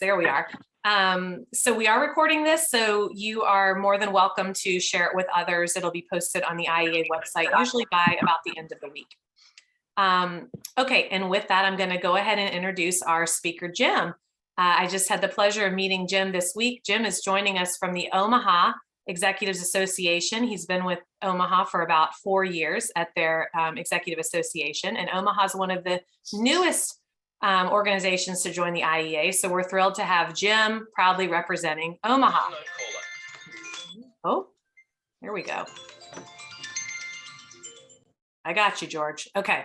There we are. So we are recording this, so you are more than welcome to share it with others. It'll be posted on the IEA website, usually by about the end of the week. Okay, and with that, I'm going to go ahead and introduce our speaker, Jim. I just had the pleasure of meeting Jim this week. Jim is joining us from the Omaha Executives Association. He's been with Omaha for about 4 years at their Executive Association, and Omaha is one of the newest organizations to join the IEA. So we're thrilled to have Jim proudly representing Omaha. Oh, here we go. I got you, George. Okay.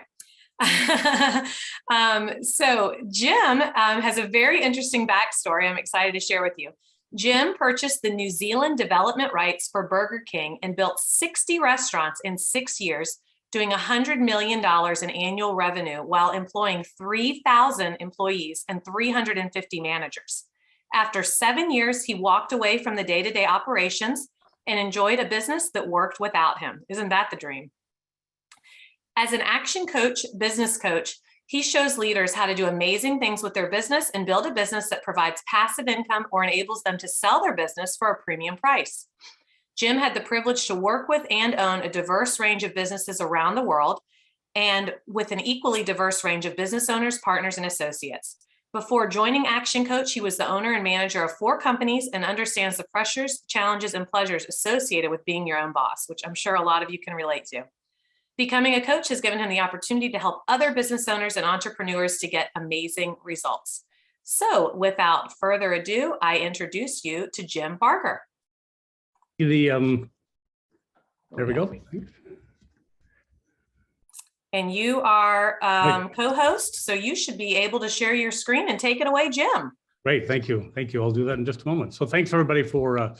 So Jim has a very interesting backstory I'm excited to share with you. Jim purchased the New Zealand development rights for Burger King and built 60 restaurants in 6 years, doing $100 million in annual revenue while employing 3,000 employees and 350 managers. After 7 years, he walked away from the day-to-day operations and enjoyed a business that worked without him. Isn't that the dream? As an action coach, business coach, he shows leaders how to do amazing things with their business and build a business that provides passive income or enables them to sell their business for a premium price. Jim had the privilege to work with and own a diverse range of businesses around the world, and with an equally diverse range of business owners, partners, and associates. Before joining Action Coach, he was the owner and manager of 4 companies and understands the pressures, challenges, and pleasures associated with being your own boss, which I'm sure a lot of you can relate to. Becoming a coach has given him the opportunity to help other business owners and entrepreneurs to get amazing results. So without further ado, I introduce you to Jim Barger. There we go. And you are co-host, so you should be able to share your screen and take it away, Jim. Great, thank you. Thank you. I'll do that in just a moment. So thanks everybody for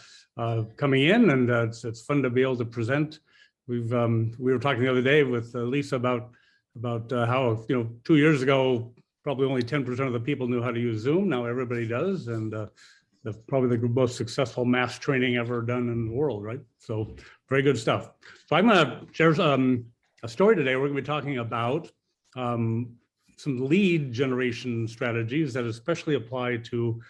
coming in, and it's fun to be able to present. We were talking the other day with Lisa about how 2 years ago probably only 10% of the people knew how to use Zoom. Now everybody does, and probably the most successful mass training ever done in the world, right? So very good stuff. So I'm going to share a story today. We're going to be talking about some lead generation strategies that especially apply to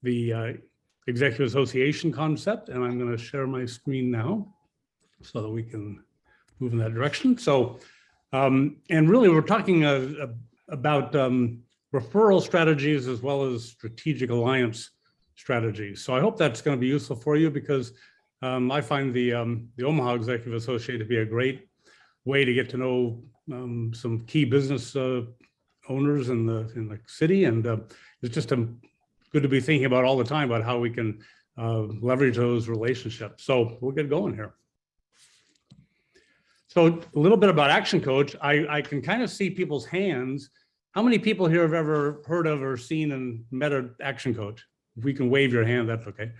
the Executive Association concept. And I'm going to share my screen now so that we can move in that direction. So, and really we're talking about referral strategies as well as strategic alliance strategies. So I hope that's going to be useful for you, because I find the Omaha Executive Association to be a great way to get to know some key business owners in the city, and it's just good to be thinking about all the time about how we can leverage those relationships. So we'll get going here. So a little bit about Action Coach. I can kind of see people's hands. How many people here have ever heard of or seen and met an Action Coach? If we can wave your hand, that's okay.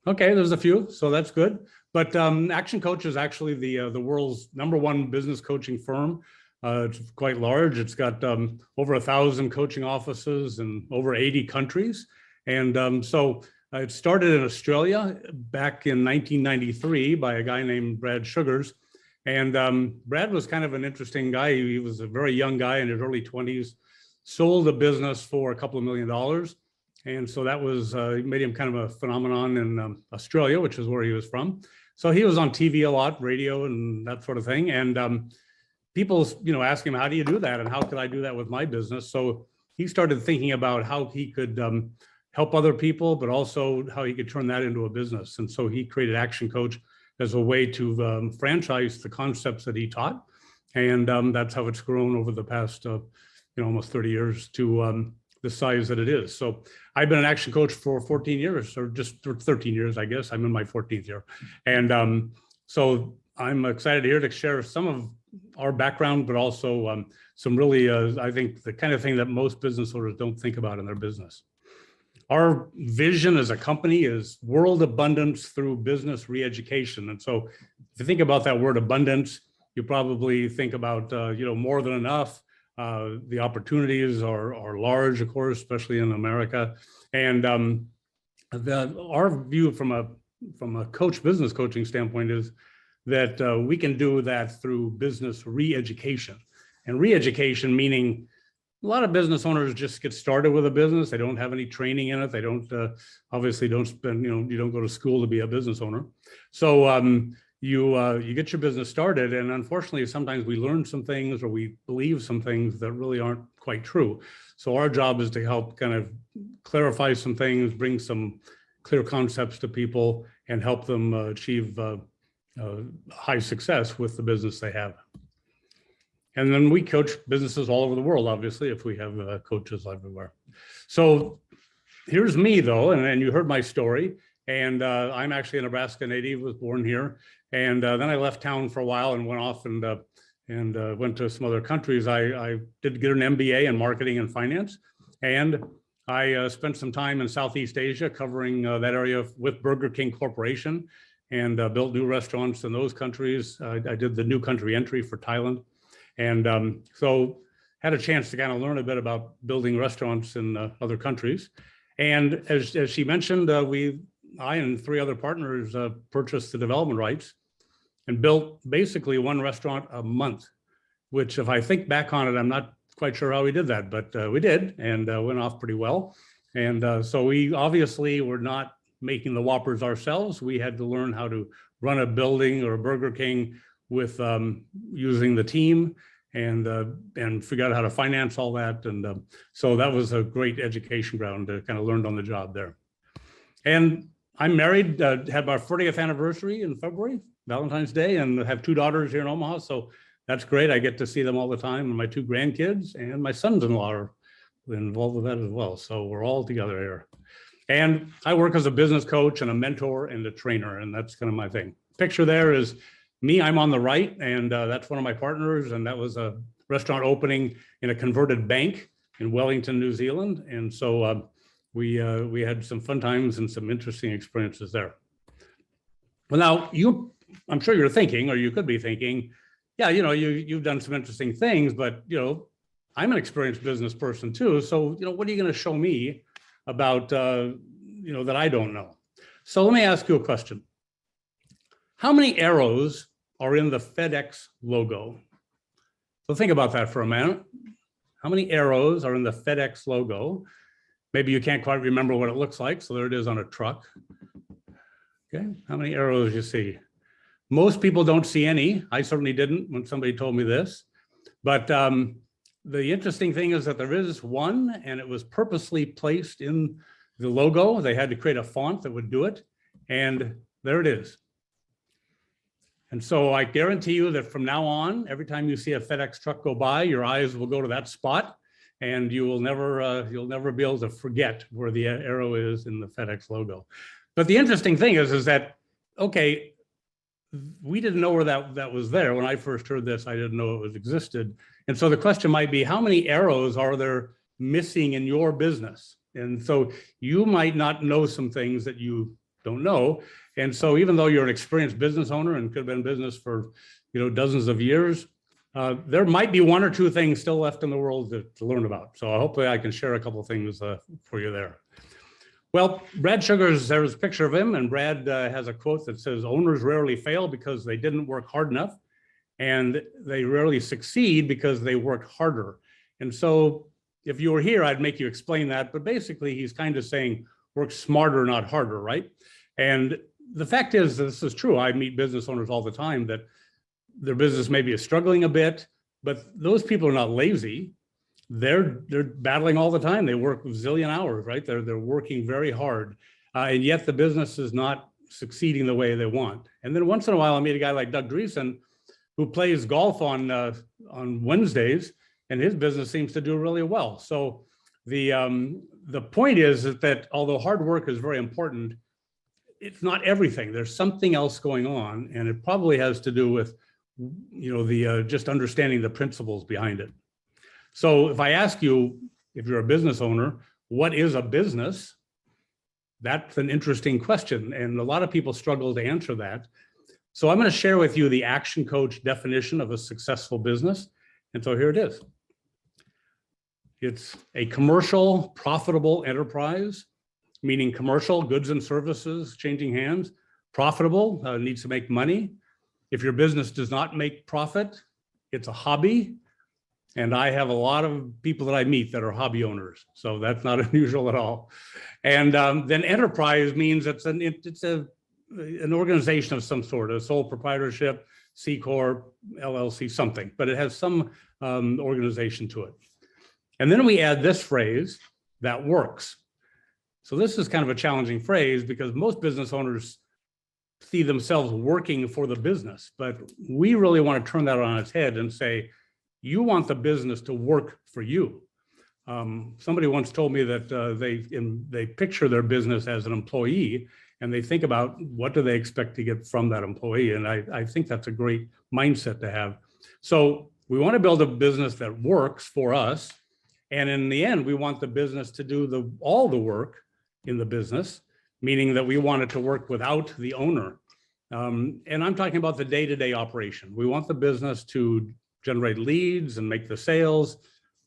Okay, there's a few, so that's good. But Action Coach is actually the world's #1 business coaching firm. It's quite large. It's got over 1,000 coaching offices in over 80 countries. And so it started in Australia back in 1993 by a guy named Brad Sugars. And Brad was kind of an interesting guy. He was a very young guy in his early 20s, sold a business for a couple of $1 million. And so that was made him kind of a phenomenon in Australia, which is where he was from. So he was on TV a lot, radio and that sort of thing. And people, ask him, how do you do that? And how could I do that with my business? So he started thinking about how he could help other people, but also how he could turn that into a business. And so he created Action Coach as a way to franchise the concepts that he taught. And that's how it's grown over the past, almost 30 years to the size that it is. So I've been an Action Coach for 14 years, or just 13 years, I guess. I'm in my 14th year. And so I'm excited here to share some of our background, but also some really, I think, the kind of thing that most business owners don't think about in their business. Our vision as a company is world abundance through business re-education. And so if you think about that word abundance, you probably think about, more than enough. The opportunities are large, of course, especially in America. And our view from a business coaching standpoint is that we can do that through business re-education. And re-education meaning A lot of business owners just get started with a business. They don't have any training in it. They don't obviously don't spend, you don't go to school to be a business owner. So you get your business started, and unfortunately, sometimes we learn some things or we believe some things that really aren't quite true. So our job is to help kind of clarify some things, bring some clear concepts to people, and help them achieve high success with the business they have. And then we coach businesses all over the world, obviously, if we have coaches everywhere. So here's me, though, and you heard my story. And I'm actually a Nebraska native, was born here. And then I left town for a while and went off and went to some other countries. I did get an MBA in marketing and finance. And I spent some time in Southeast Asia covering that area with Burger King Corporation, and built new restaurants in those countries. I did the new country entry for Thailand. And so had a chance to kind of learn a bit about building restaurants in other countries. And as she mentioned, I and 3 other partners purchased the development rights and built basically 1 restaurant a month, which if I think back on it, I'm not quite sure how we did that, but we did, and went off pretty well. And so we obviously were not making the Whoppers ourselves. We had to learn how to run a building or a Burger King with using the team and figure out how to finance all that. And so that was a great education ground to kind of learn on the job there. And I'm married, had my 40th anniversary in February, Valentine's Day, and have 2 daughters here in Omaha. So that's great. I get to see them all the time, and my 2 grandkids and my sons-in-law are involved with that as well. So we're all together here. And I work as a business coach and a mentor and a trainer, and that's kind of my thing. Picture there is me, I'm on the right, and that's one of my partners, and that was a restaurant opening in a converted bank in Wellington, New Zealand. And so we had some fun times and some interesting experiences there. Well, now I'm sure you're thinking, or you could be thinking, yeah, you've done some interesting things, but I'm an experienced business person too. So what are you going to show me about that I don't know? So let me ask you a question. How many arrows are in the FedEx logo? So think about that for a minute. How many arrows are in the FedEx logo? Maybe you can't quite remember what it looks like. So there it is on a truck. Okay, how many arrows you see? Most people don't see any. I certainly didn't when somebody told me this. But the interesting thing is that there is one, and it was purposely placed in the logo. They had to create a font that would do it. And there it is. And so I guarantee you that from now on, every time you see a FedEx truck go by, your eyes will go to that spot, and you'll never be able to forget where the arrow is in the FedEx logo. But the interesting thing is that, okay, we didn't know where that was there. When I first heard this, I didn't know it existed. And so the question might be, how many arrows are there missing in your business? And so you might not know some things that you don't know. And so even though you're an experienced business owner and could have been in business for dozens of years, there might be 1 or 2 things still left in the world to learn about. So hopefully I can share a couple of things for you there. Well, Brad Sugars, there's a picture of him, and Brad has a quote that says, "Owners rarely fail because they didn't work hard enough, and they rarely succeed because they worked harder." And so if you were here, I'd make you explain that, but basically he's kind of saying, work smarter, not harder, right? And the fact is, this is true. I meet business owners all the time that their business maybe is struggling a bit, but those people are not lazy. They're battling all the time. They work a zillion hours, right? They're working very hard, and yet the business is not succeeding the way they want. And then once in a while, I meet a guy like Doug Dreesen, who plays golf on Wednesdays, and his business seems to do really well. So the point is that although hard work is very important, it's not everything. There's something else going on, and it probably has to do with just understanding the principles behind it. So if I ask you, if you're a business owner, what is a business? That's an interesting question, and a lot of people struggle to answer that. So I'm going to share with you the Action Coach definition of a successful business. And so here it is. It's a commercial, profitable enterprise, meaning commercial, goods and services changing hands. Profitable, needs to make money. If your business does not make profit, it's a hobby. And I have a lot of people that I meet that are hobby owners. So that's not unusual at all. And then enterprise means it's an organization of some sort, a sole proprietorship, C Corp, LLC, something, but it has some organization to it. And then we add this phrase, that works. So this is kind of a challenging phrase because most business owners see themselves working for the business, but we really want to turn that on its head and say, you want the business to work for you. Somebody once told me that they picture their business as an employee and they think about what do they expect to get from that employee. And I think that's a great mindset to have. So we want to build a business that works for us. And in the end, we want the business to do all the work in the business, meaning that we want it to work without the owner. And I'm talking about the day-to-day operation. We want the business to generate leads and make the sales,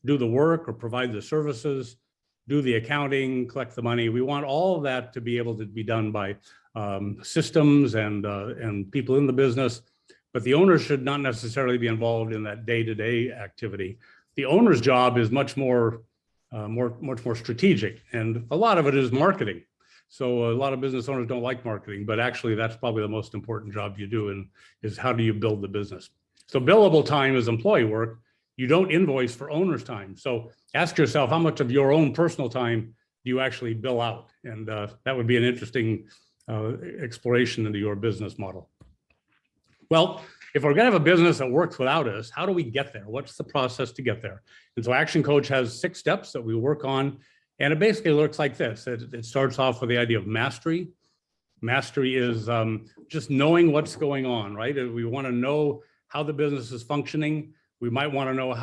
do the work or provide the services, do the accounting, collect the money. We want all of that to be able to be done by systems and people in the business, but the owner should not necessarily be involved in that day-to-day activity. The owner's job is much more strategic, and a lot of it is marketing. So a lot of business owners don't like marketing, but actually that's probably the most important job you do, and is how do you build the business. So billable time is employee work. You don't invoice for owner's time. So ask yourself, how much of your own personal time do you actually bill out? And that would be an interesting exploration into your business model. Well, if we're gonna have a business that works without us, how do we get there? What's the process to get there? And so ActionCOACH has 6 steps that we work on. And it basically looks like this. It starts off with the idea of mastery. Mastery is just knowing what's going on, right? We wanna know how the business is functioning. We might want to know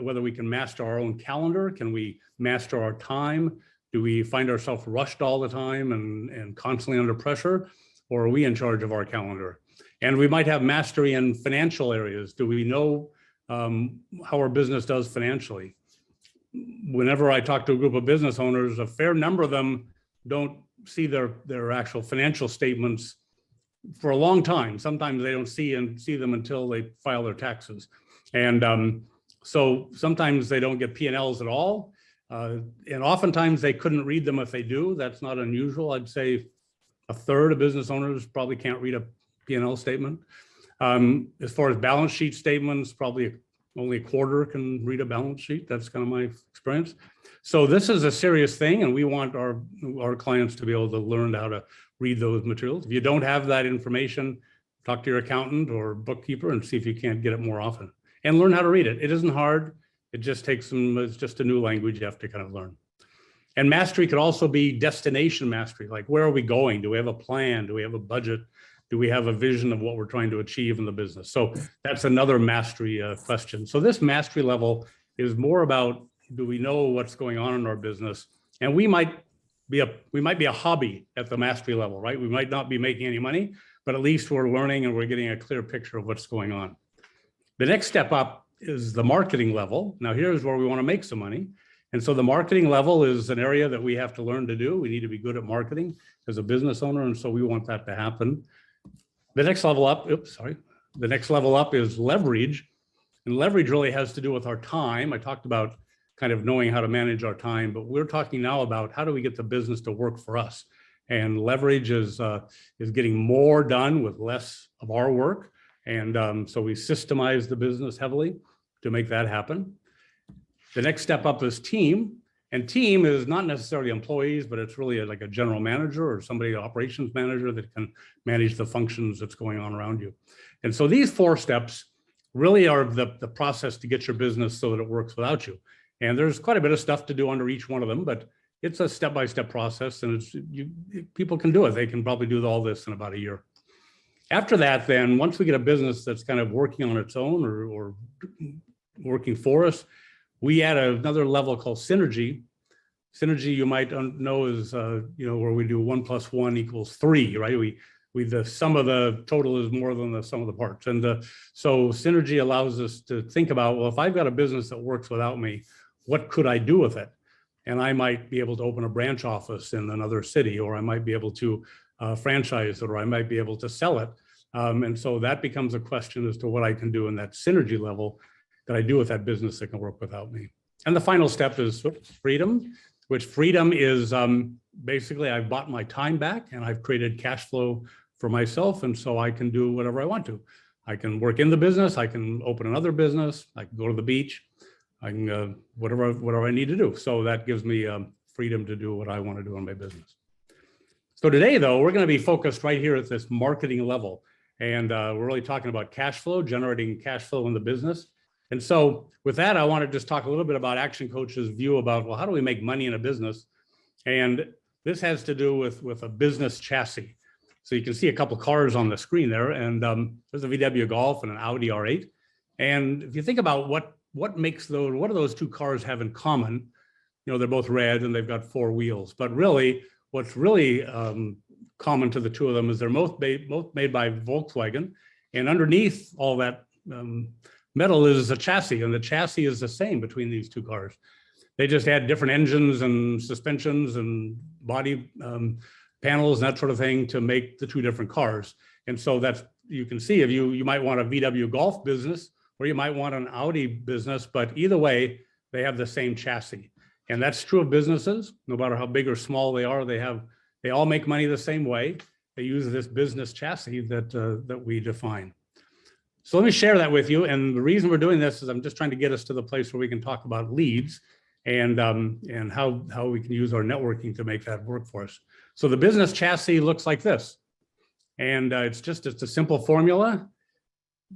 whether we can master our own calendar. Can we master our time? Do we find ourselves rushed all the time and constantly under pressure? Or are we in charge of our calendar? And we might have mastery in financial areas. Do we know how our business does financially? Whenever I talk to a group of business owners, a fair number of them don't see their actual financial statements for a long time. Sometimes they don't see them until they file their taxes. And so sometimes they don't get P&Ls at all. And oftentimes they couldn't read them if they do. That's not unusual. I'd say a third of business owners probably can't read a P&L statement. As far as balance sheet statements, probably only a quarter can read a balance sheet. That's kind of my experience. So this is a serious thing, and we want our clients to be able to learn how to read those materials. If you don't have that information, talk to your accountant or bookkeeper and see if you can't get it more often. And learn how to read it. It isn't hard. It just takes it's just a new language you have to kind of learn. And mastery could also be destination mastery, like where are we going? Do we have a plan? Do we have a budget? Do we have a vision of what we're trying to achieve in the business? So that's another mastery question. So this mastery level is more about, do we know what's going on in our business? And we might be a hobby at the mastery level, right? We might not be making any money, but at least we're learning and we're getting a clear picture of what's going on. The next step up is the marketing level. Now here's where we want to make some money. And so the marketing level is an area that we have to learn to do. We need to be good at marketing as a business owner. And so we want that to happen. The next level up, the next level up is leverage. And leverage really has to do with our time. I talked about kind of knowing how to manage our time, but we're talking now about how do we get the business to work for us? And leverage is getting more done with less of our work. And so we systemize the business heavily to make that happen. The next step up is team. And team is not necessarily employees, but it's really like a general manager or somebody, operations manager that can manage the functions that's going on around you. And so these 4 steps really are the process to get your business so that it works without you. And there's quite a bit of stuff to do under each one of them, but it's a step-by-step process, and people can do it. They can probably do all this in about a year. After that, then, once we get a business that's kind of working on its own or working for us, we add another level called synergy. Synergy, you might know, is where we do 1 + 1 = 3, right? The sum of the total is more than the sum of the parts. And so synergy allows us to think about, well, if I've got a business that works without me, what could I do with it? And I might be able to open a branch office in another city, or I might be able to franchise it, or I might be able to sell it. And so that becomes a question as to what I can do in that synergy level. that I do with that business that can work without me. And the final step is freedom, which freedom is basically I've bought my time back and I've created cash flow for myself. And so I can do whatever I want to. I can work in the business. I can open another business. I can go to the beach. I can whatever I need to do. So that gives me freedom to do what I want to do in my business. So today, though, we're going to be focused right here at this marketing level. And we're really talking about cash flow, generating cash flow in the business. And so with that, I want to just talk a little bit about ActionCOACH's view about, well, how do we make money in a business? And this has to do with a business chassis. So you can see a couple cars on the screen there, and there's a VW Golf and an Audi R8. And if you think about what makes those, what do those two cars have in common? You know, they're both red and they've got four wheels, but really what's really common to the two of them is they're both made by Volkswagen, and underneath all that metal is a chassis, and the chassis is the same between these two cars. They just add different engines and suspensions and body panels and that sort of thing to make the two different cars. And so that's, you can see if you might want a VW Golf business or you might want an Audi business, but either way, they have the same chassis. And that's true of businesses, no matter how big or small they are, they all make money the same way. They use this business chassis that we define. So let me share that with you. And the reason we're doing this is I'm just trying to get us to the place where we can talk about leads and how we can use our networking to make that work for us. So the business chassis looks like this. And it's a simple formula.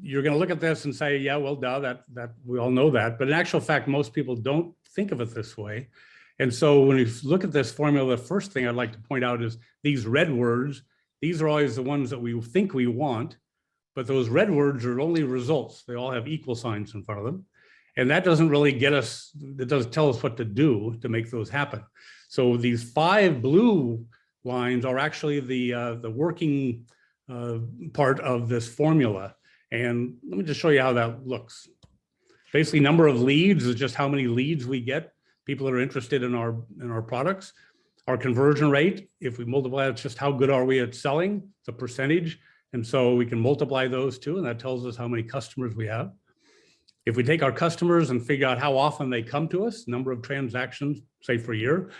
You're going to look at this and say, yeah, well, duh, that we all know that. But in actual fact, most people don't think of it this way. And so when you look at this formula, the first thing I'd like to point out is these red words. These are always the ones that we think we want, but those red words are only results. They all have equal signs in front of them. And that doesn't really get us, it doesn't tell us what to do to make those happen. So these 5 blue lines are actually the working part of this formula. And let me just show you how that looks. Basically, number of leads is just how many leads we get, people that are interested in our products. Our conversion rate, if we multiply, it's just how good are we at selling, it's a percentage. And so we can multiply those two, and that tells us how many customers we have. If we take our customers and figure out how often they come to us, number of transactions, say for a year,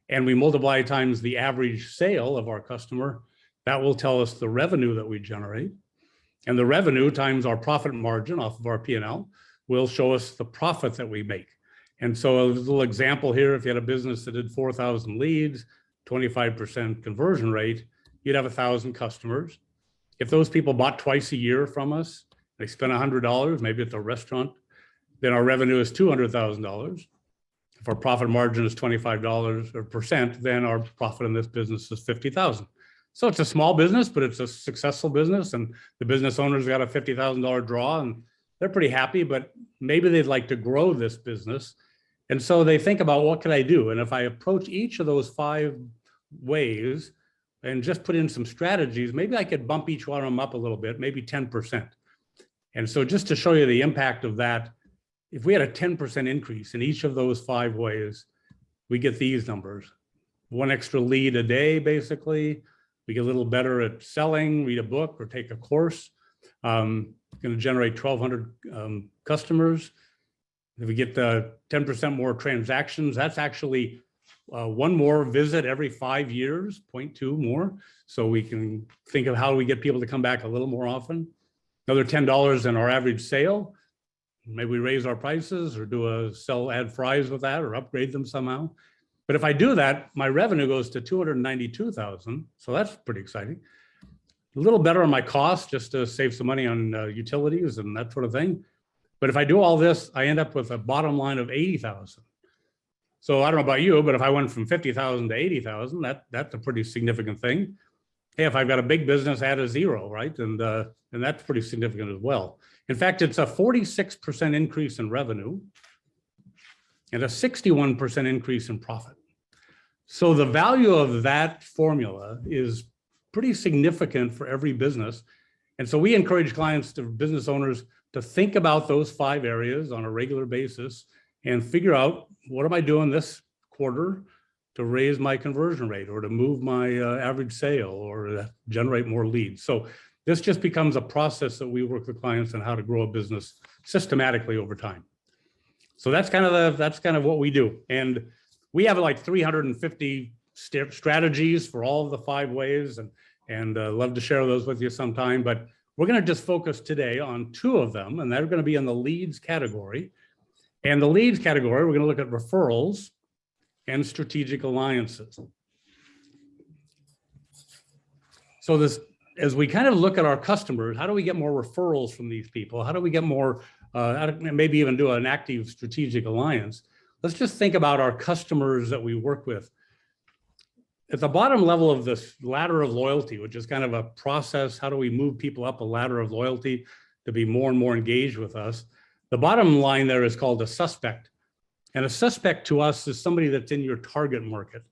and we multiply times the average sale of our customer, that will tell us the revenue that we generate. And the revenue times our profit margin off of our P&L will show us the profit that we make. And so a little example here, if you had a business that did 4,000 leads, 25% conversion rate, you'd have 1,000 customers. If those people bought twice a year from us, they spent $100, maybe at the restaurant, then our revenue is $200,000. If our profit margin is $25 or percent, then our profit in this business is $50,000. So it's a small business, but it's a successful business, and the business owners got a $50,000 draw, and they're pretty happy, but maybe they'd like to grow this business. And so they think about, what can I do? And if I approach each of those 5 ways and just put in some strategies, maybe I could bump each one of them up a little bit, maybe 10%. And so just to show you the impact of that, if we had a 10% increase in each of those 5 ways, we get these numbers. 1 extra lead a day, basically. We get a little better at selling, read a book or take a course. Going to generate 1,200 customers. If we get 10% more transactions, that's actually 1 more visit every 5 years, 0.2 more. So we can think of how we get people to come back a little more often. Another $10 in our average sale. Maybe we raise our prices or add fries with that or upgrade them somehow. But if I do that, my revenue goes to $292,000. So that's pretty exciting. A little better on my cost just to save some money on utilities and that sort of thing. But if I do all this, I end up with a bottom line of $80,000. So I don't know about you, but if I went from $50,000 to $80,000, that's a pretty significant thing. Hey, if I've got a big business, add a 0, right? And that's pretty significant as well. In fact, it's a 46% increase in revenue and a 61% increase in profit. So the value of that formula is pretty significant for every business. And so we encourage business owners to think about those 5 areas on a regular basis and figure out, what am I doing this quarter to raise my conversion rate or to move my average sale or to generate more leads? So This just becomes a process that we work with clients on how to grow a business systematically over time. So that's kind of what we do. And we have like 350 strategies for all of the 5 ways, and love to share those with you sometime. But we're going to just focus today on 2 of them, and they're going to be in the leads category. And the leads category, we're going to look at referrals and strategic alliances. So this, as we kind of look at our customers, how do we get more referrals from these people? How do we get more, maybe even do an active strategic alliance? Let's just think about our customers that we work with. At the bottom level of this ladder of loyalty, which is kind of a process, how do we move people up a ladder of loyalty to be more and more engaged with us? The bottom line there is called a suspect. And a suspect to us is somebody that's in your target market,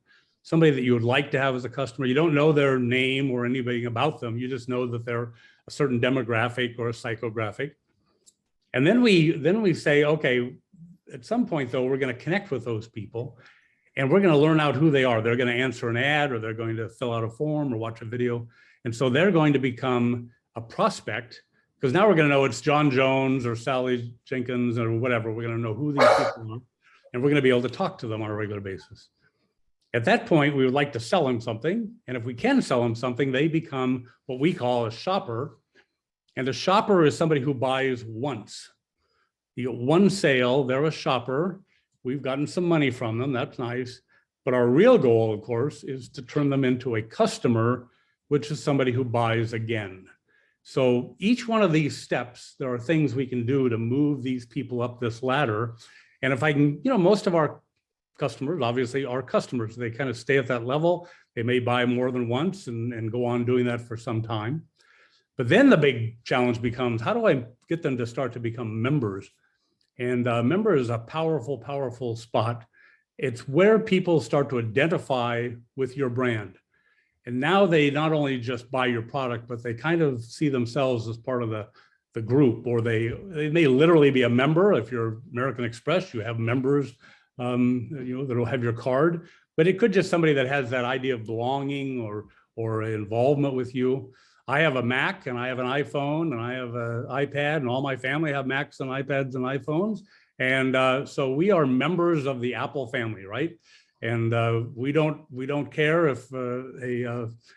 somebody that you would like to have as a customer. You don't know their name or anything about them. You just know that they're a certain demographic or a psychographic. And then we say, okay, at some point though, we're going to connect with those people and we're going to learn out who they are. They're going to answer an ad, or they're going to fill out a form or watch a video. And so they're going to become a prospect, because now we're going to know it's John Jones or Sally Jenkins or whatever. We're going to know who these people are, and we're going to be able to talk to them on a regular basis. At that point, we would like to sell them something. And if we can sell them something, they become what we call a shopper. And a shopper is somebody who buys once. You get one sale, they're a shopper. We've gotten some money from them, that's nice. But our real goal, of course, is to turn them into a customer, which is somebody who buys again. So each one of these steps, there are things we can do to move these people up this ladder. And if I can, most of our customers, obviously, are customers. They kind of stay at that level. They may buy more than once and go on doing that for some time. But then the big challenge becomes, how do I get them to start to become members? And member is a powerful, powerful spot. It's where people start to identify with your brand. And now they not only just buy your product, but they kind of see themselves as part of the group, or they may literally be a member. If you're American Express, you have members that'll have your card, but it could just somebody that has that idea of belonging or involvement with you. I have a Mac and I have an iPhone and I have an iPad, and all my family have Macs and iPads and iPhones. And so we are members of the Apple family, right? And we don't care if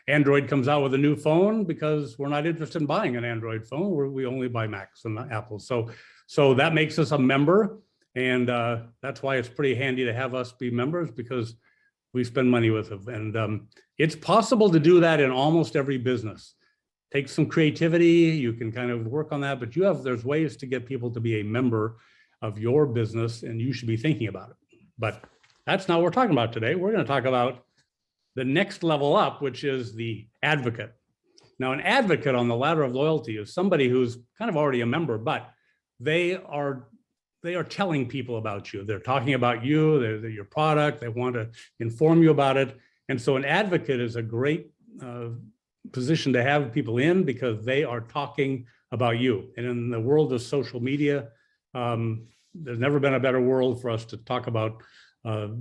Android comes out with a new phone, because we're not interested in buying an Android phone. We only buy Macs and Apple. So that makes us a member. And that's why it's pretty handy to have us be members, because we spend money with them. And it's possible to do that in almost every business. Takes some creativity, you can kind of work on that, but there's ways to get people to be a member of your business, and you should be thinking about it. But that's not what we're talking about today. We're going to talk about the next level up, which is the advocate. Now, an advocate on the ladder of loyalty is somebody who's kind of already a member, but they are telling people about you. They're talking about you, they're your product, they want to inform you about it. And so an advocate is a great position to have people in, because they are talking about you. And in the world of social media, there's never been a better world for us to talk about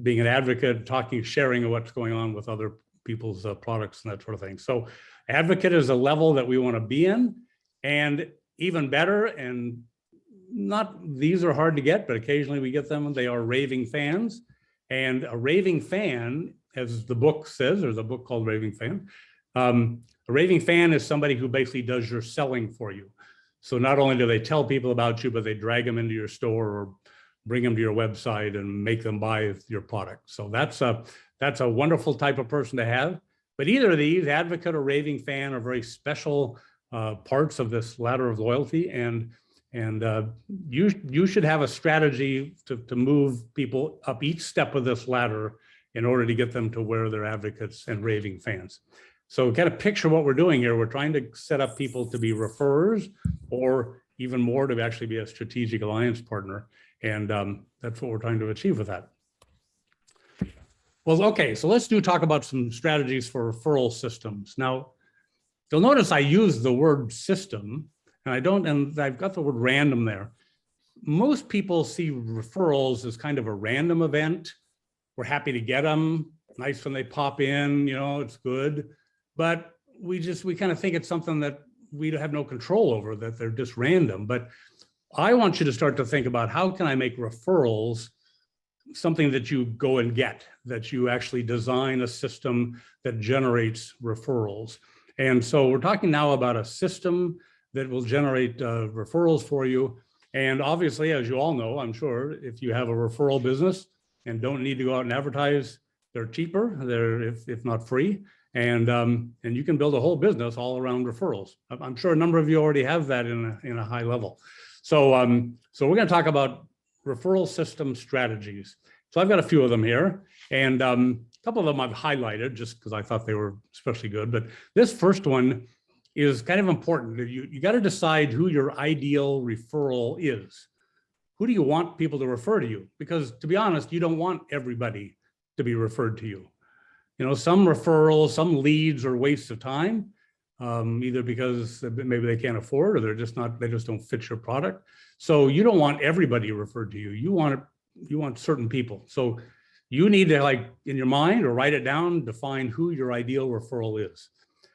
being an advocate, sharing what's going on with other people's products and that sort of thing. So advocate is a level that we want to be in. And even better, and these are hard to get, but occasionally we get them, and they are raving fans. And a raving fan, as the book says, there's a book called Raving Fan. A raving fan is somebody who basically does your selling for you. So not only do they tell people about you, but they drag them into your store or bring them to your website and make them buy your product. So that's a wonderful type of person to have. But either of these, advocate or raving fan, are very special parts of this ladder of loyalty. And you should have a strategy to move people up each step of this ladder in order to get them to where they're advocates and raving fans. So kind of picture what we're doing here. We're trying to set up people to be referrers, or even more, to actually be a strategic alliance partner. And that's what we're trying to achieve with that. Well, okay, so let's talk about some strategies for referral systems. Now, you'll notice I use the word system, and I've got the word random there. Most people see referrals as kind of a random event. We're happy to get them. Nice when they pop in, it's good. But we kind of think it's something that we have no control over, that they're just random. But I want you to start to think about, how can I make referrals something that you go and get, that you actually design a system that generates referrals. And so we're talking now about a system that will generate referrals for you. And obviously, as you all know, I'm sure, if you have a referral business and don't need to go out and advertise, they're cheaper, they're if not free. And you can build a whole business all around referrals. I'm sure a number of you already have that in a high level. So we're going to talk about referral system strategies. So I've got a few of them here, and a couple of them I've highlighted just because I thought they were especially good. But this first one is kind of important. You got to decide who your ideal referral is. Who do you want people to refer to you? Because to be honest, you don't want everybody to be referred to you. You know, some referrals, some leads are wastes of time, either because maybe they can't afford, or they just don't fit your product. So you don't want everybody referred to you. You want certain people. So you need to, like, in your mind, or write it down, define who your ideal referral is.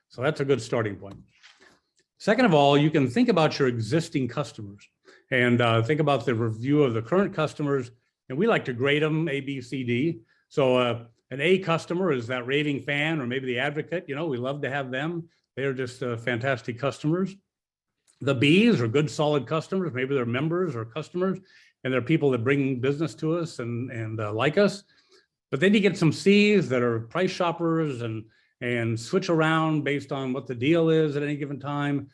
So that's a good starting point. Second of all, you can think about your existing customers and think about the review of the current customers. And we like to grade them A, B, C, D. So an A customer is that raving fan, or maybe the advocate. You know, we love to have them. They're just fantastic customers. The B's are good, solid customers. Maybe they're members or customers, and they're people that bring business to us and like us. But then you get some C's that are price shoppers and switch around based on what the deal is at any given time.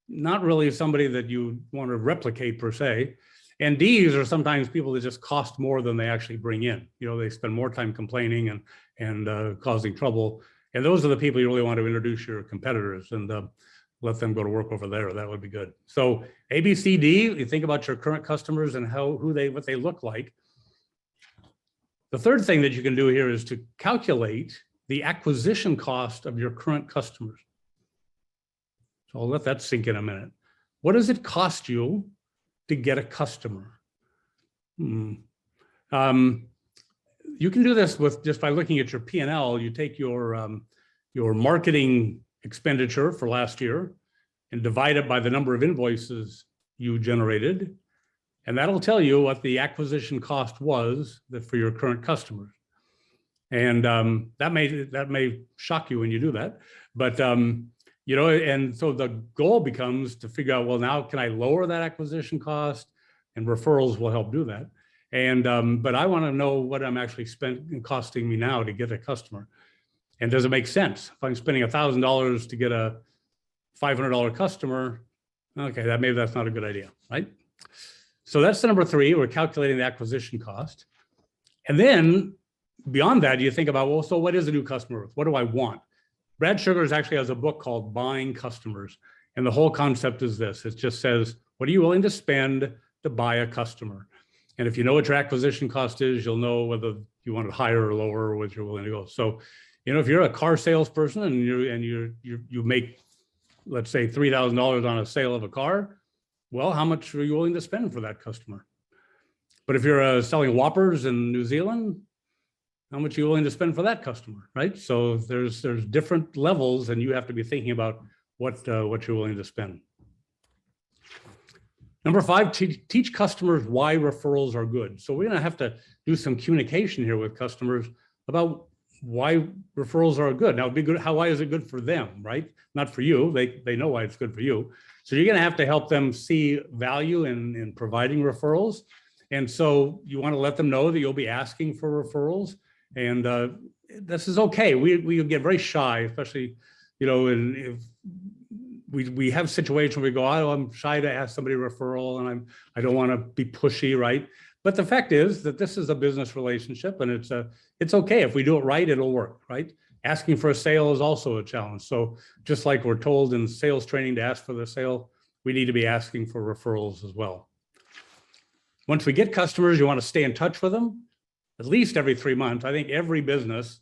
Not really somebody that you want to replicate per se. And D's are sometimes people that just cost more than they actually bring in. You know, they spend more time complaining and causing trouble. And those are the people you really want to introduce your competitors and let them go to work over there. That would be good. So A, B, C, D, you think about your current customers and what they look like. The third thing that you can do here is to calculate the acquisition cost of your current customers. So I'll let that sink in a minute. What does it cost you to get a customer? You can do this with just by looking at your P&L. You take your marketing expenditure for last year and divide it by the number of invoices you generated. And that'll tell you what the acquisition cost was for your current customers. And that may shock you when you do that, but you know, and so the goal becomes to figure out, well, now can I lower that acquisition cost? And referrals will help do that. And but I want to know what I'm actually costing me now to get a customer. And does it make sense? If I'm spending $1,000 to get a $500 customer, okay, maybe that's not a good idea, right? So that's the number three. We're calculating the acquisition cost. And then beyond that, you think about, well, so what is a new customer? What do I want? Brad Sugars actually has a book called Buying Customers. And the whole concept is this. It just says, what are you willing to spend to buy a customer? And if you know what your acquisition cost is, you'll know whether you want it higher or lower, or what you're willing to go. So, you know, if you're a car salesperson and you make, let's say, $3,000 on a sale of a car, well, how much are you willing to spend for that customer? But if you're selling Whoppers in New Zealand, how much are you willing to spend for that customer, right? So there's different levels, and you have to be thinking about what you're willing to spend. Number five, teach customers why referrals are good. So we're going to have to do some communication here with customers about why referrals are good. Now, it'd be good. Why is it good for them, right? Not for you. They know why it's good for you. So you're going to have to help them see value in providing referrals. And so you want to let them know that you'll be asking for referrals. And this is okay. We get very shy, especially, you know, if we have situations where we go, oh, I'm shy to ask somebody a referral, and I don't want to be pushy, right? But the fact is that this is a business relationship, and it's okay. If we do it right, it'll work, right? Asking for a sale is also a challenge. So just like we're told in sales training to ask for the sale, we need to be asking for referrals as well. Once we get customers, you want to stay in touch with them at least every 3 months. I think every business,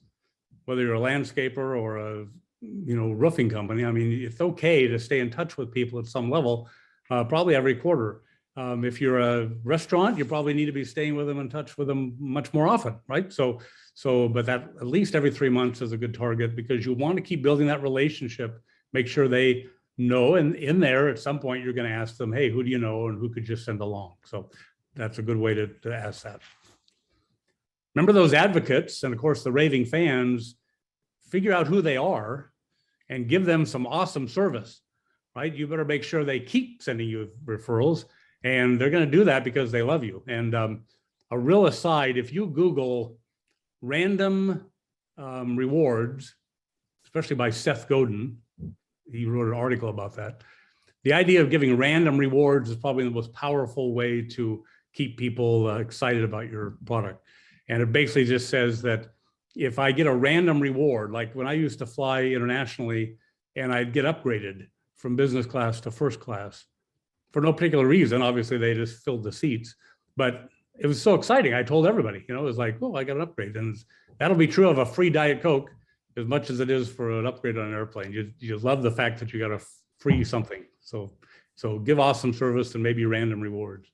whether you're a landscaper or a roofing company, I mean, it's okay to stay in touch with people at some level, probably every quarter. If you're a restaurant, you probably need to be staying with them, in touch with them much more often, right? But that at least every 3 months is a good target, because you want to keep building that relationship, make sure they know, and in there at some point, you're going to ask them, hey, who do you know and who could you send along? So that's a good way to ask that. Remember those advocates and of course the raving fans, figure out who they are and give them some awesome service, right? You better make sure they keep sending you referrals, and they're going to do that because they love you. And a real aside, if you Google random rewards, especially by Seth Godin, he wrote an article about that. The idea of giving random rewards is probably the most powerful way to keep people excited about your product. And it basically just says that if I get a random reward, like when I used to fly internationally and I'd get upgraded from business class to first class for no particular reason, obviously they just filled the seats, but it was so exciting. I told everybody, it was like, oh, I got an upgrade. And that'll be true of a free Diet Coke as much as it is for an upgrade on an airplane. You just love the fact that you got a free something. So give awesome service and maybe random rewards.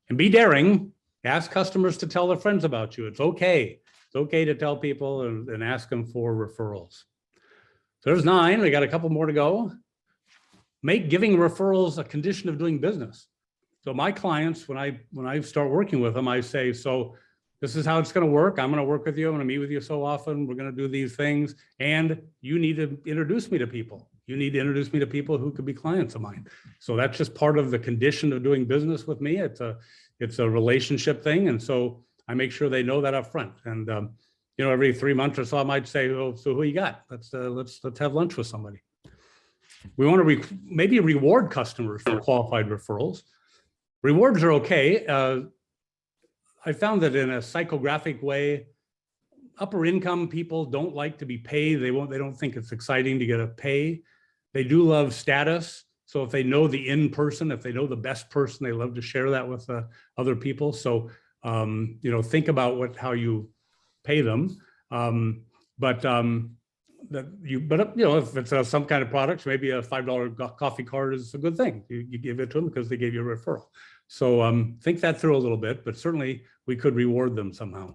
And be daring. Ask customers to tell their friends about you. It's okay. It's okay to tell people and ask them for referrals. So there's 9. We got a couple more to go. Make giving referrals a condition of doing business. So my clients, when I start working with them, I say, so this is how it's going to work. I'm going to work with you. I'm going to meet with you so often. We're going to do these things. And you need to introduce me to people. You need to introduce me to people who could be clients of mine. So that's just part of the condition of doing business with me. It's a relationship thing. And so I make sure they know that up front. And, every 3 months or so, I might say, oh, so who you got? Let's have lunch with somebody. We want to maybe reward customers for qualified referrals. Rewards are okay. I found that in a psychographic way, upper income people don't like to be paid. They don't think it's exciting to get a pay. They do love status. So if they know the in person, if they know the best person, they love to share that with other people. So, think about how you pay them. If it's some kind of products, maybe a $5 coffee card is a good thing. You give it to them because they gave you a referral. So think that through a little bit, but certainly we could reward them somehow.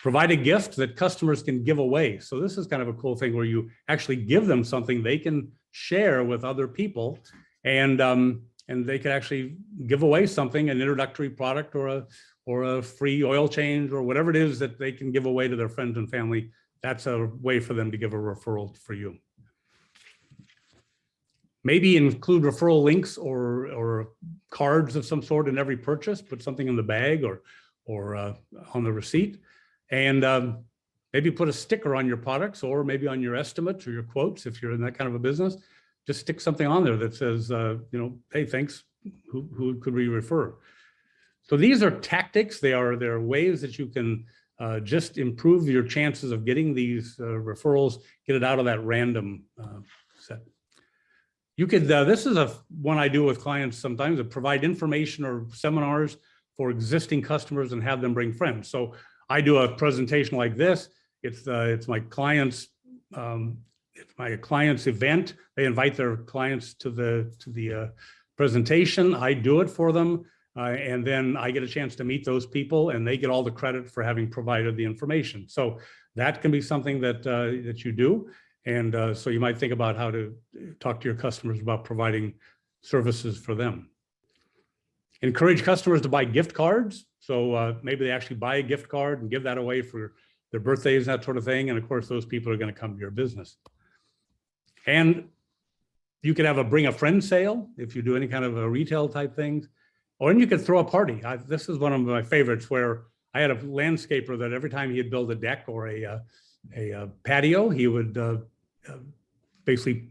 Provide a gift that customers can give away. So this is kind of a cool thing where you actually give them something they can share with other people, and they can actually give away something, an introductory product or a free oil change or whatever it is that they can give away to their friends and family. That's a way for them to give a referral for you. Maybe include referral links or cards of some sort in every purchase. Put something in the bag or on the receipt, and maybe put a sticker on your products or maybe on your estimates or your quotes if you're in that kind of a business. Just stick something on there that says, hey, thanks. Who could we refer? So these are tactics. They're ways that you can just improve your chances of getting these referrals, get it out of that random set. You could, this is one I do with clients sometimes, to provide information or seminars for existing customers and have them bring friends. So I do a presentation like this. It's my client's event. They invite their clients to the presentation. I do it for them. And then I get a chance to meet those people and they get all the credit for having provided the information. So that can be something that you do. And so you might think about how to talk to your customers about providing services for them. Encourage customers to buy gift cards. So maybe they actually buy a gift card and give that away for their birthdays, that sort of thing. And of course, those people are going to come to your business. And you could have a bring a friend sale if you do any kind of a retail type things. Or you could throw a party. This is one of my favorites, where I had a landscaper that every time he'd build a deck or a patio, he would basically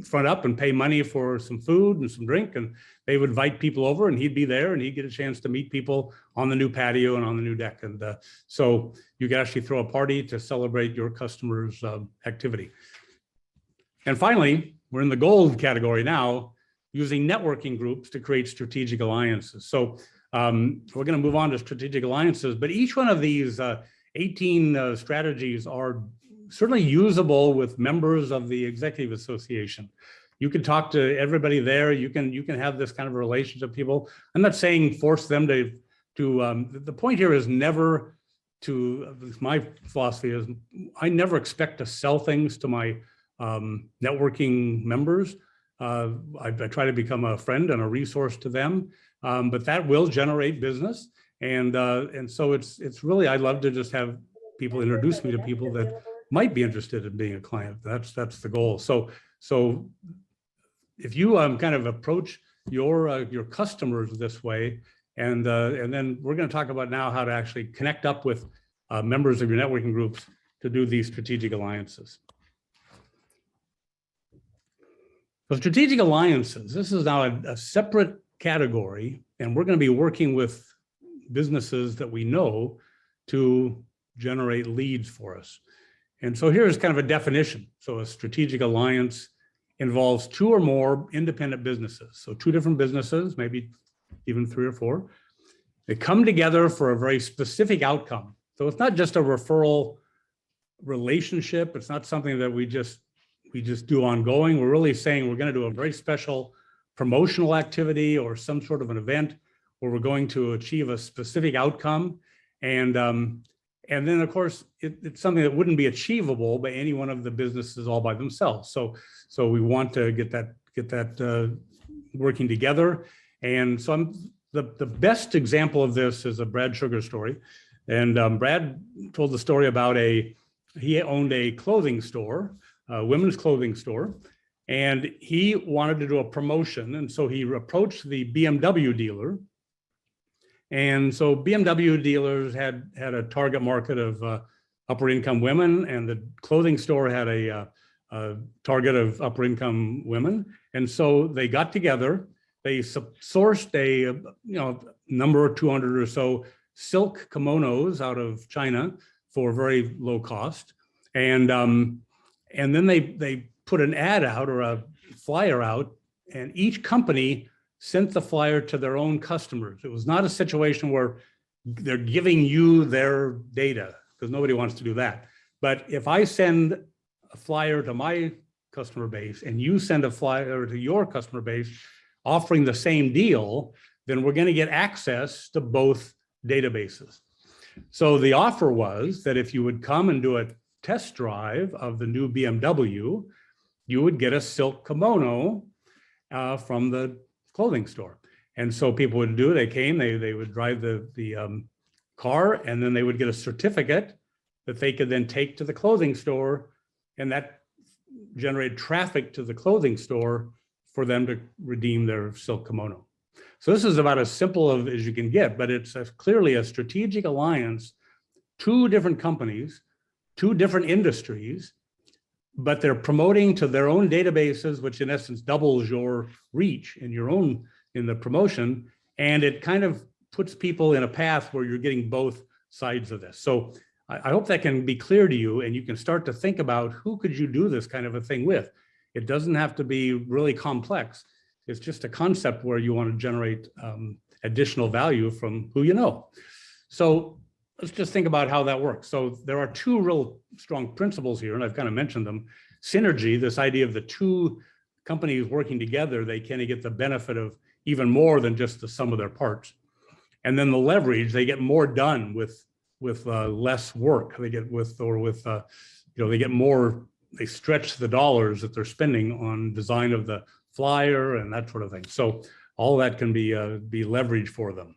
front up and pay money for some food and some drink, and they would invite people over and he'd be there and he'd get a chance to meet people on the new patio and on the new deck. And so you could actually throw a party to celebrate your customers' activity. And finally, we're in the gold category now, using networking groups to create strategic alliances. So we're going to move on to strategic alliances, but each one of these 18 strategies are certainly usable with members of the Executive Association. You can talk to everybody there. You can have this kind of a relationship with people. I'm not saying force them to the point here is never to, my philosophy is I never expect to sell things to my networking members. I try to become a friend and a resource to them, but that will generate business. And so it's really, I love to just have people introduce me to people that might be interested in being a client. That's the goal. So if you kind of approach your customers this way, and then we're going to talk about now how to actually connect up with members of your networking groups to do these strategic alliances. So strategic alliances, this is now a separate category, and we're going to be working with businesses that we know to generate leads for us. And so here's kind of a definition. So a strategic alliance involves 2 or more independent businesses. So 2 different businesses, maybe even 3 or 4. They come together for a very specific outcome. So it's not just a referral relationship. It's not something that we just do ongoing. We're really saying we're going to do a very special promotional activity or some sort of an event where we're going to achieve a specific outcome. And then of course, it's something that wouldn't be achievable by any one of the businesses all by themselves. So we want to get that working together. And so the best example of this is a Brad Sugar story. And Brad told the story about he owned a clothing store, a women's clothing store, and he wanted to do a promotion. And so he approached the BMW dealer. And so BMW dealers had a target market of upper income women, and the clothing store had a target of upper income women. And so they got together, they sourced a number of 200 or so silk kimonos out of China for very low cost. And then they put an ad out or a flyer out, and each company sent the flyer to their own customers. It was not a situation where they're giving you their data, because nobody wants to do that. But if I send a flyer to my customer base and you send a flyer to your customer base offering the same deal, then we're going to get access to both databases. So the offer was that if you would come and do a test drive of the new BMW, you would get a silk kimono from the clothing store. And so people would do, they came, they would drive the car, and then they would get a certificate that they could then take to the clothing store, and that generated traffic to the clothing store for them to redeem their silk kimono. So this is about as simple as you can get, but it's clearly a strategic alliance, 2 different companies, 2 different industries, but they're promoting to their own databases, which in essence doubles your reach in the promotion. And it kind of puts people in a path where you're getting both sides of this. So I hope that can be clear to you, and you can start to think about who could you do this kind of a thing with. It doesn't have to be really complex. It's just a concept where you want to generate additional value from who you know. So let's just think about how that works. So there are 2 real strong principles here, and I've kind of mentioned them. Synergy, this idea of the 2 companies working together, they kind of get the benefit of even more than just the sum of their parts. And then the leverage, they get more done with less work. They get they get more, they stretch the dollars that they're spending on design of the flyer and that sort of thing. So all that can be leverage for them.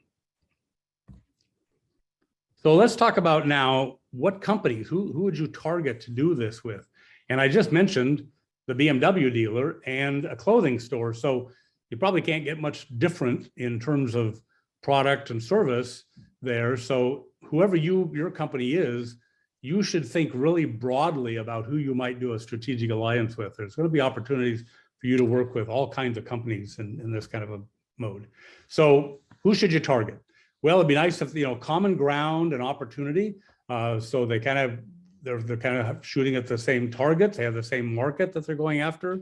So let's talk about now what companies, who would you target to do this with? And I just mentioned the BMW dealer and a clothing store. So you probably can't get much different in terms of product and service there. So whoever your company is, you should think really broadly about who you might do a strategic alliance with. There's going to be opportunities for you to work with all kinds of companies in this kind of a mode. So who should you target? Well, it'd be nice if, common ground and opportunity. So they're kind of shooting at the same targets. They have the same market that they're going after.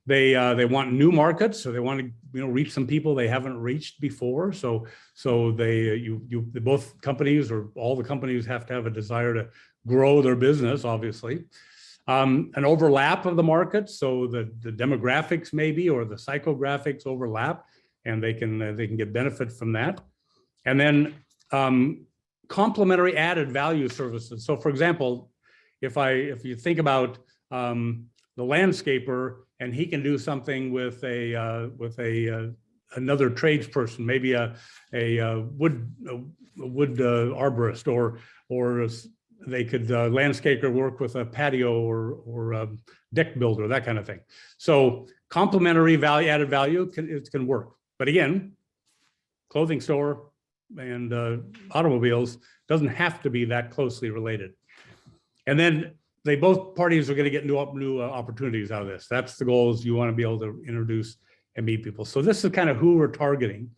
They want new markets, so they want to reach some people they haven't reached before. So both companies or all the companies have to have a desire to grow their business, obviously. An overlap of the markets, so the demographics maybe or the psychographics overlap, and they can get benefit from that. And then complementary added value services. So for example, if you think about the landscaper, and he can do something with another tradesperson, maybe a wood arborist, or they could landscaper work with a patio or a deck builder, that kind of thing. So complementary value, added value can work. But again, clothing store and automobiles doesn't have to be that closely related. And then both parties are going to get new opportunities out of this. That's the goal, is you want to be able to introduce and meet people. So this is kind of who we're targeting.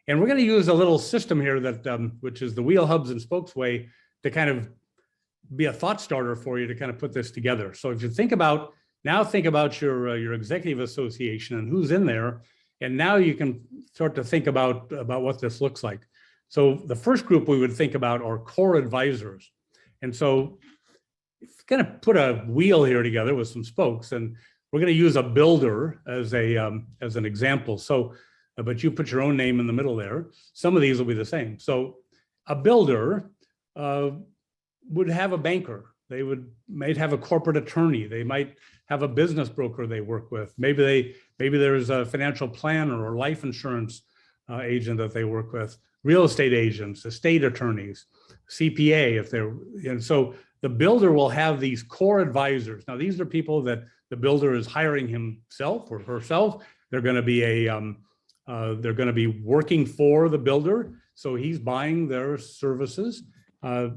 And we're going to use a little system here that, which is the wheel, hubs, and spokes way, to kind of be a thought starter for you to kind of put this together. So if you think about your executive association and who's in there, and now you can start to think about what this looks like. So the first group we would think about are core advisors. And so kind of put a wheel here together with some spokes, and we're going to use a builder as an example. So, but you put your own name in the middle there. Some of these will be the same. So a builder would have a banker. They might have a corporate attorney. They might have a business broker they work with. Maybe there's a financial planner or life insurance agent that they work with. Real estate agents, estate attorneys, CPA if they're, and so the builder will have these core advisors. Now, these are people that the builder is hiring himself or herself. They're going to be working for the builder, so he's buying their services.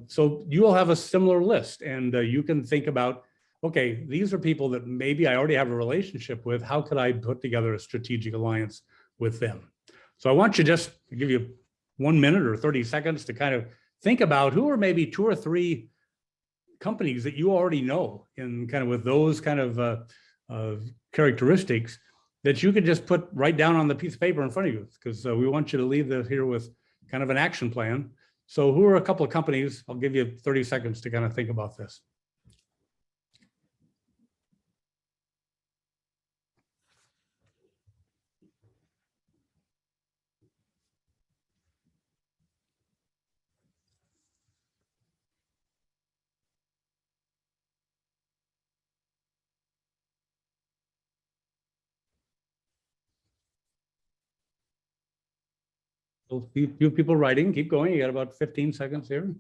So you will have a similar list, and you can think about, okay, these are people that maybe I already have a relationship with. How could I put together a strategic alliance with them? So I want you just to give you 1 minute or 30 seconds to kind of think about who are maybe 2 or 3 companies that you already know, in kind of with those kind of characteristics that you could just put right down on the piece of paper in front of you, because we want you to leave here with kind of an action plan. So who are a couple of companies? I'll give you 30 seconds to kind of think about this. So you people writing, keep going. You got about 15 seconds here.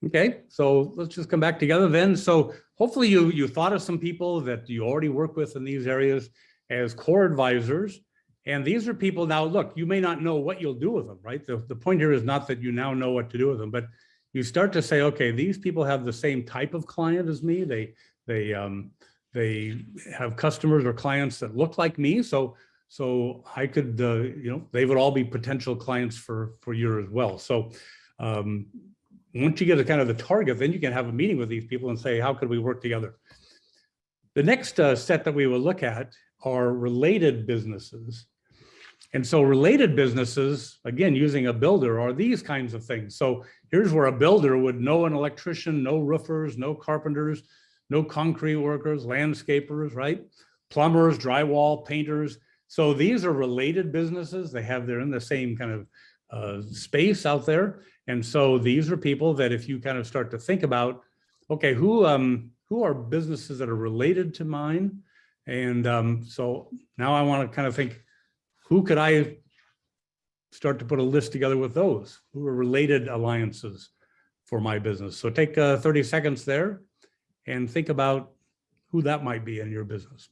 Okay, so let's just come back together then. So hopefully you thought of some people that you already work with in these areas as core advisors. And these are people, now look, you may not know what you'll do with them, right? The point here is not that you now know what to do with them, but you start to say, okay, these people have the same type of client as me. They have customers or clients that look like me. So I could, they would all be potential clients for you as well. So once you get a kind of the target, then you can have a meeting with these people and say, how could we work together? The next set that we will look at are related businesses. And so related businesses, again, using a builder, are these kinds of things. So here's where a builder would know an electrician, no roofers, no carpenters, no concrete workers, landscapers, right? Plumbers, drywall, painters. So these are related businesses. They're in the same kind of space out there. And so these are people that if you kind of start to think about, okay, who are businesses that are related to mine? And so now I want to kind of think, who could I start to put a list together with those? Who are related alliances for my business? So take 30 seconds there and think about who that might be in your business.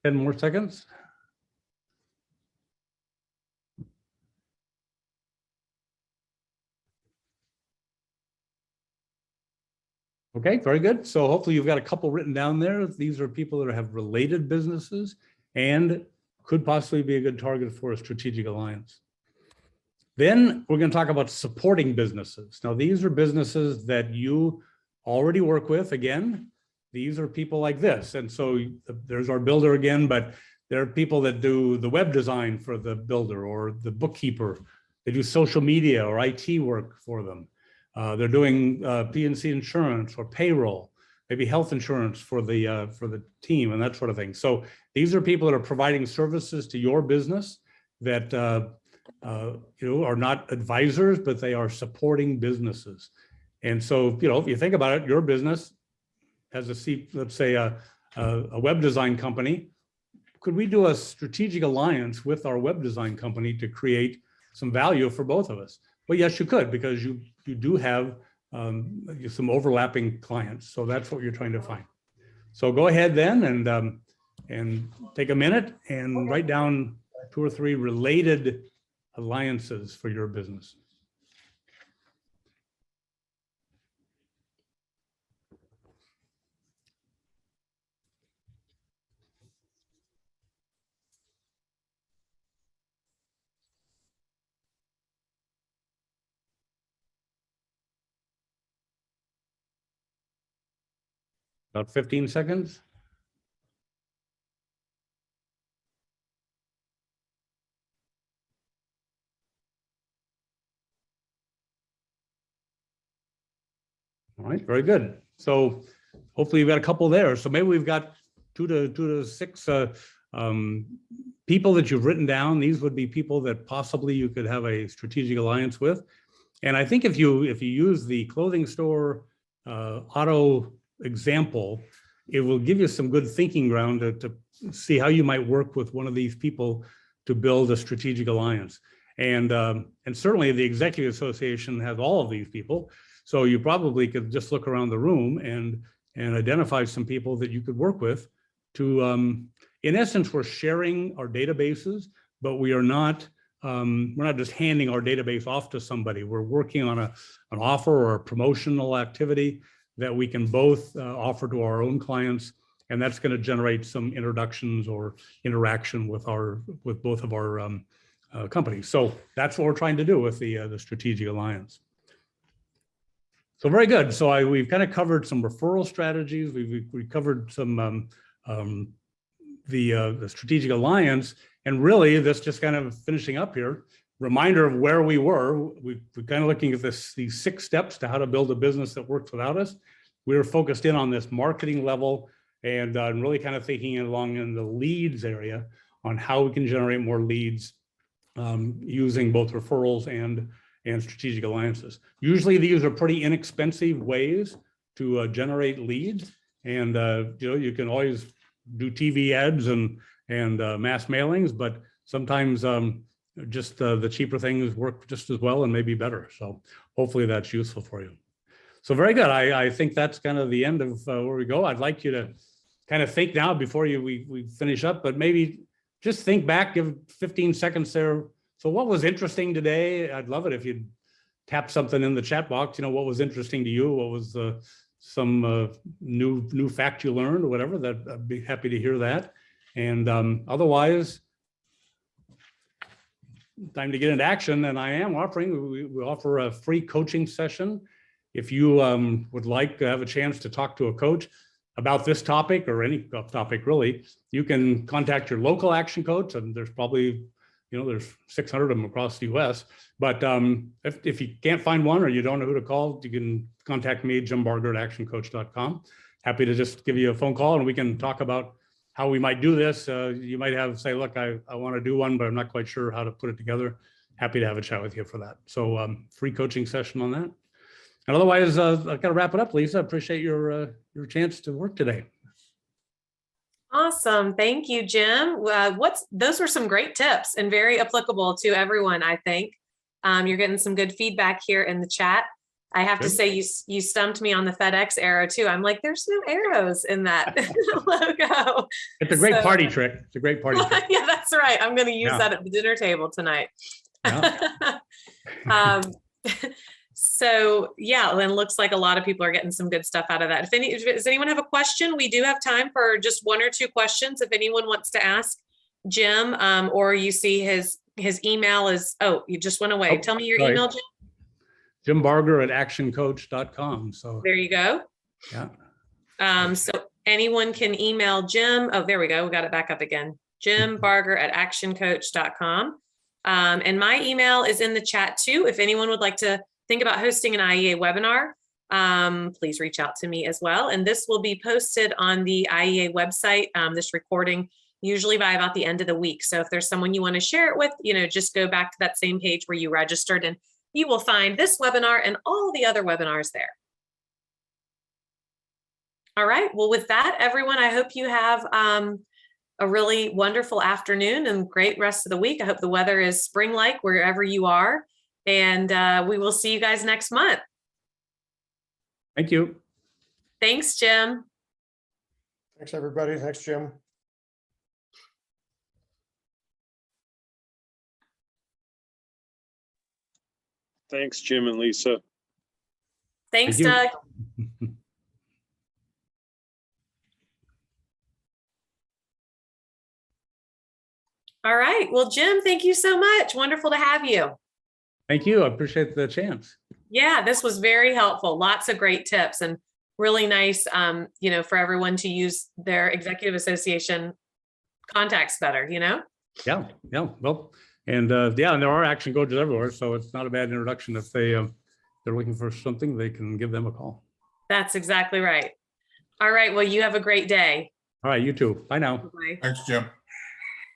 Ten more seconds. Okay, very good. So hopefully you've got a couple written down there. These are people that have related businesses. and could possibly be a good target for a strategic alliance. Then we're going to talk about supporting businesses. Now, these are businesses that you already work with. Again, these are people like this. And so there's our builder again, but there are people that do the web design for the builder or the bookkeeper. They do social media or IT work for them. They're doing P&C insurance or payroll, maybe health insurance for the team and that sort of thing. So these are people that are providing services to your business that are not advisors, but they are supporting businesses. And so, if you think about it, your business has let's say a web design company. Could we do a strategic alliance with our web design company to create some value for both of us? Well, yes, you could, because you do have some overlapping clients. So that's what you're trying to find. So go ahead then and take a minute and write down 2 or 3 related alliances for your business. About 15 seconds. All right, very good. So hopefully you've got a couple there. So maybe we've got 2 to 6 people that you've written down. These would be people that possibly you could have a strategic alliance with. And I think if you use the clothing store auto example, it will give you some good thinking ground to see how you might work with one of these people to build a strategic alliance. And certainly the Executive Association has all of these people. So you probably could just look around the room and identify some people that you could work with to, in essence, we're sharing our databases, but we're not just handing our database off to somebody. We're working on an offer or a promotional activity that we can both offer to our own clients, and that's going to generate some introductions or interaction with both of our companies. So that's what we're trying to do with the strategic alliance. So very good. So we've kind of covered some referral strategies. We covered some the strategic alliance, and really this just kind of finishing up here. Reminder of where we were. We're kind of looking at these 6 steps to how to build a business that works without us. We were focused in on this marketing level and really kind of thinking along in the leads area on how we can generate more leads using both referrals and strategic alliances. Usually these are pretty inexpensive ways to generate leads, and you can always do TV ads and mass mailings, but sometimes just the cheaper things work just as well and maybe better. So hopefully that's useful for you. So very good. I think that's kind of the end of where we go. I'd like you to kind of think now before we finish up, but maybe just think back, give 15 seconds there. So what was interesting today? I'd love it if you'd tap something in the chat box. What was interesting to you? What was some new fact you learned or whatever? That I'd be happy to hear that. And otherwise, time to get into action. And I am offering, we offer a free coaching session. If you would like to have a chance to talk to a coach about this topic or any topic really, you can contact your local action coach, and there's probably, there's 600 of them across the US. But if you can't find one or you don't know who to call, you can contact me, Jim Barger at ActionCOACH.com. Happy to just give you a phone call and we can talk about how we might do this. You might say, look, I want to do one, but I'm not quite sure how to put it together. Happy to have a chat with you for that. So free coaching session on that. And otherwise, I've got to wrap it up, Lisa. Appreciate your chance to work today. Awesome. Thank you, Jim. Those were some great tips and very applicable to everyone, I think. You're getting some good feedback here in the chat. I have to say you stumped me on the FedEx arrow too. I'm like, there's no arrows in that logo. It's a great party trick. It's a great party trick. Yeah, that's right. I'm going to use that at the dinner table tonight. Yeah. So yeah, then looks like a lot of people are getting some good stuff out of that. Does anyone have a question? We do have time for just 1 or 2 questions if anyone wants to ask Jim, or you see his email is, oh, you just went away. Oh, Tell me your sorry. email, Jim. Jim Barger at ActionCOACH.com. So There you go. yeah. So anyone can email Jim. Oh, there we go. We got it back up again. Jim Barger at ActionCOACH.com. And my email is in the chat too. If anyone would like to think about hosting an IEA webinar, please reach out to me as well. And this will be posted on the IEA website, this recording, usually by about the end of the week. So if there's someone you want to share it with, just go back to that same page where you registered and you will find this webinar and all the other webinars there. All right. Well, with that, everyone, I hope you have a really wonderful afternoon and great rest of the week. I hope the weather is spring-like wherever you are. And we will see you guys next month. Thank you. Thanks, Jim. Thanks, everybody. Thanks, Jim. Thanks, Jim and Lisa. Thanks, Thank Doug. you. All right. Well, Jim, thank you so much. Wonderful to have you. Thank you. I appreciate the chance. Yeah, this was very helpful. Lots of great tips and really nice, for everyone to use their executive association contacts better, Yeah. Well, and and there are action coaches everywhere, so it's not a bad introduction. If they're looking for something, they can give them a call. That's exactly right. All right. Well, you have a great day. All right, you too. Bye now. Bye. Thanks, Jim.